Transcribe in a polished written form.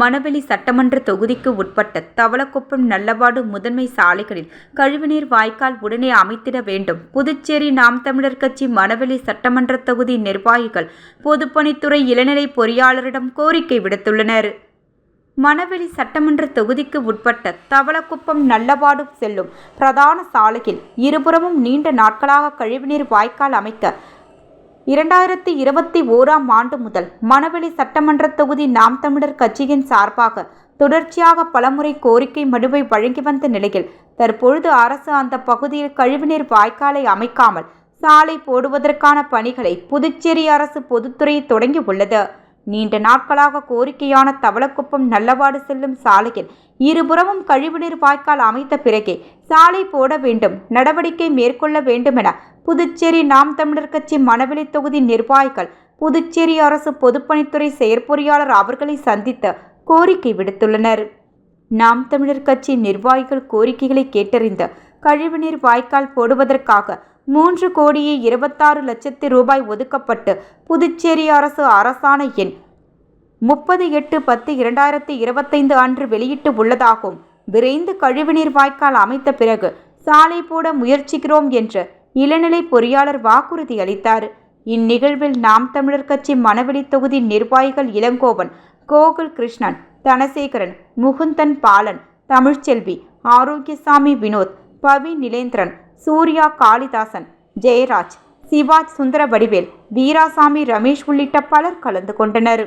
மணவெளி சட்டமன்ற தொகுதிக்கு உட்பட்ட தவளக்குப்பம் நல்லவாடு முதன்மை சாலைகளில் கழிவுநீர் வாய்க்கால் உடனே அமைத்திட வேண்டும். புதுச்சேரி நாம் தமிழர் கட்சி மணவெளி சட்டமன்ற தொகுதி நிர்வாகிகள் பொதுப்பணித்துறை இளநிலை பொறியாளரிடம் கோரிக்கை விடுத்துள்ளனர். மணவெளி சட்டமன்ற தொகுதிக்கு உட்பட்ட தவளக்குப்பம் நல்லவாடு செல்லும் பிரதான சாலையில் இருபுறமும் நீண்ட நாட்களாக கழிவுநீர் வாய்க்கால் அமைக்க 2021ஆம் ஆண்டு முதல் மணவெளி சட்டமன்ற தொகுதி நாம் தமிழர் கட்சியின் சார்பாக தொடர்ச்சியாக பலமுறை கோரிக்கை மனுவை வழங்கி வந்த நிலையில் தற்பொழுது அரசு அந்த பகுதியில் கழிவுநீர் வாய்க்காலை அமைக்காமல் சாலை போடுவதற்கான பணிகளை புதுச்சேரி அரசு பொதுத்துறை தொடங்கி உள்ளது. நீண்ட நாட்களாக கோரிக்கையான தவளக்குப்பம் நல்லவாடு செல்லும் சாலையில் இருபுறமும் கழிவுநீர் வாய்க்கால் அமைத்த பிறகே சாலை போட வேண்டும், நடவடிக்கை மேற்கொள்ள வேண்டும் என புதுச்சேரி நாம் தமிழர் கட்சி மணவெளி தொகுதி நிர்வாகிகள் புதுச்சேரி அரசு பொதுப்பணித்துறை செயற்பொறியாளர் அவர்களை சந்தித்து கோரிக்கை விடுத்துள்ளனர். நாம் தமிழர் கட்சி நிர்வாகிகள் கோரிக்கைகளை கேட்டறிந்த கழிவுநீர் வாய்க்கால் போடுவதற்காக 3,26,00,000 ரூபாய் ஒதுக்கப்பட்டு புதுச்சேரி அரசு அரசாணை எண் 38/10/2025 அன்று வெளியிட்டு உள்ளதாகவும் விரைந்து கழிவுநீர் வாய்க்கால் அமைத்த பிறகு சாலை போட முயற்சிக்கிறோம் என்று இளநிலை பொறியாளர் வாக்குறுதி அளித்தார். இந்நிகழ்வில் நாம் தமிழர் கட்சி மணவெளி தொகுதி நிர்வாகிகள் இளங்கோவன், கோகுல் கிருஷ்ணன், தனசேகரன், முகுந்தன் பாலன், தமிழ்ச்செல்வி, ஆரோக்கியசாமி, வினோத், பவி நிலேந்திரன், சூர்யா, காளிதாசன், ஜெயராஜ், சிவாஜ், சுந்தர வடிவேல், வீராசாமி, ரமேஷ் உள்ளிட்ட பலர் கலந்து கொண்டனர்.